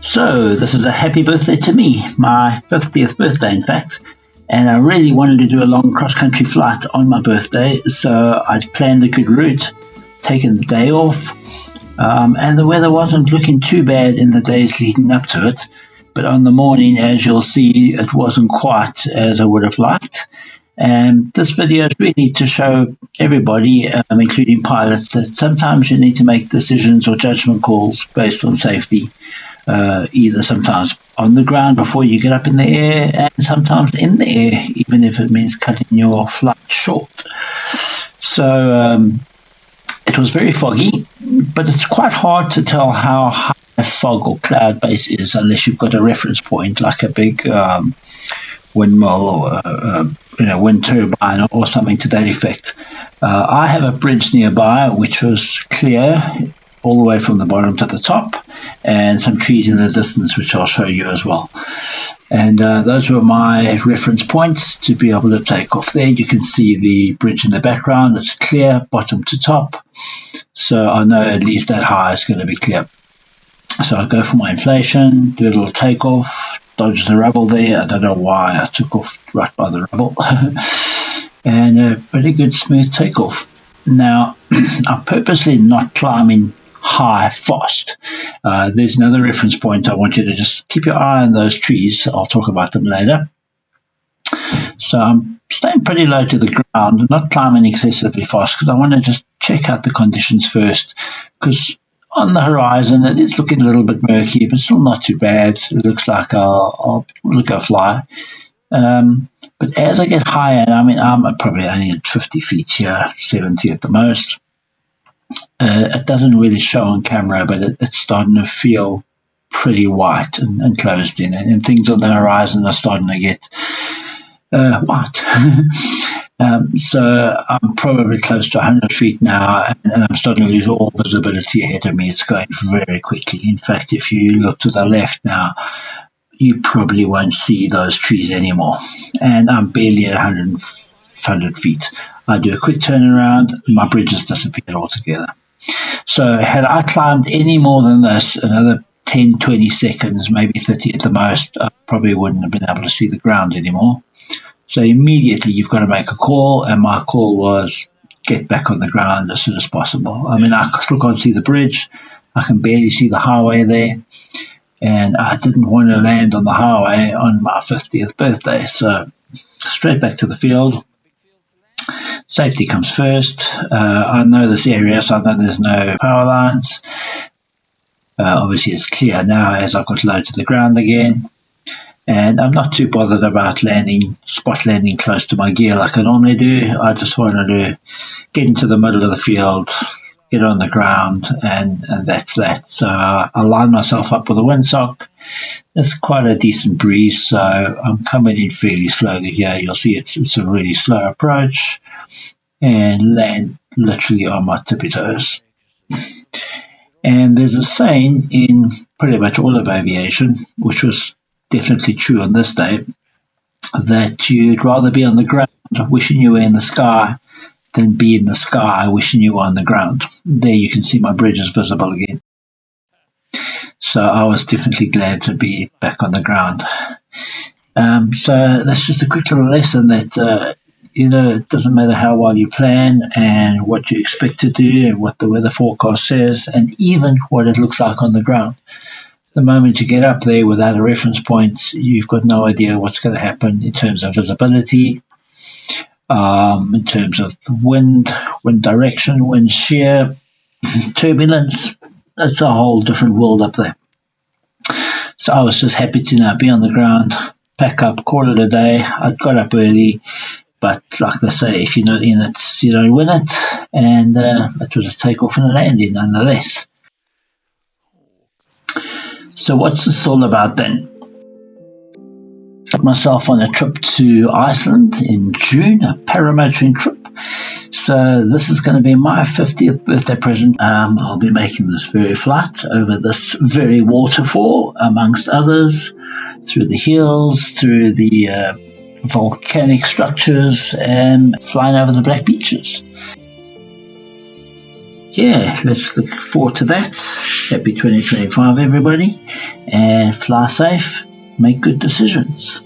So, this is a happy birthday to me, my 50th birthday, in fact. And I really wanted to do a long cross-country flight on my birthday, so I'd planned a good route, taken the day off, and the weather wasn't looking too bad in the days leading up to it. But on the morning, as you'll see, it wasn't quite as I would have liked. And this video is really to show everybody, including pilots, that sometimes you need to make decisions or judgment calls based on safety. Either sometimes on the ground before you get up in the air, and sometimes in the air, even if it means cutting your flight short. So it was very foggy, but it's quite hard to tell how high a fog or cloud base is unless you've got a reference point like a big windmill or wind turbine or something to that effect. I have a bridge nearby which was clear all the way from the bottom to the top, and some trees in the distance, which I'll show you as well. And those were my reference points to be able to take off. There you can see the bridge in the background. It's clear bottom to top, so I know at least that high is going to be clear. So I go for my inflation, do a little takeoff, dodge the rubble there. I don't know why I took off right by the rubble. And a pretty good smooth takeoff. Now, I'm purposely not climbing high fast. There's another reference point. I want you to just keep your eye on those trees. I'll talk about them later. So I'm staying pretty low to the ground, not climbing excessively fast because I want to just check out the conditions first, because on the horizon it is looking a little bit murky, but still not too bad. It looks like I'll go fly. But as I get higher, I'm probably only at 50 feet here, 70 at the most. It doesn't really show on camera, but it's starting to feel pretty white and closed in, and things on the horizon are starting to get white. So I'm probably close to 100 feet now, and I'm starting to lose all visibility ahead of me. It's going very quickly. In fact, if you look to the left now, you probably won't see those trees anymore. And I'm barely at 100 feet. I do a quick turnaround, my bridge has disappeared altogether. So had I climbed any more than this, another 10, 20 seconds, maybe 30 at the most, I probably wouldn't have been able to see the ground anymore. So immediately you've got to make a call, and my call was get back on the ground as soon as possible. I still can't see the bridge. I can barely see the highway there. And I didn't want to land on the highway on my 50th birthday. So straight back to the field. Safety comes first. I know this area, so I know there's no power lines. Obviously, it's clear now as I've got low to the ground again. And I'm not too bothered about spot landing close to my gear like I normally do. I just wanted to get into the middle of the field, get on the ground, and that's that. So I line myself up with a windsock. It's quite a decent breeze, so I'm coming in fairly slowly here. You'll see it's a really slow approach, and land literally on my tippy toes. And there's a saying in pretty much all of aviation, which was definitely true on this day, that you'd rather be on the ground wishing you were in the sky than be in the sky wishing you were on the ground. There you can see my bridge is visible again. So I was definitely glad to be back on the ground. So that's just a quick little lesson that it doesn't matter how well you plan and what you expect to do and what the weather forecast says, and even what it looks like on the ground. The moment you get up there without a reference point, you've got no idea what's going to happen in terms of visibility, in terms of wind direction, wind shear, turbulence. It's a whole different world up there. So I was just happy to now be on the ground, pack up, call it a day. I got up early, but like they say, if you're not in it, you don't win it. And it was a takeoff and a landing nonetheless. So what's this all about then? Got myself on a trip to Iceland in June, a paramotoring trip. So this is going to be my 50th birthday present. I'll be making this very flight over this very waterfall, amongst others, through the hills, through the volcanic structures, and flying over the black beaches. yeah, let's look forward to that. Happy 2025, everybody, and fly safe, make good decisions.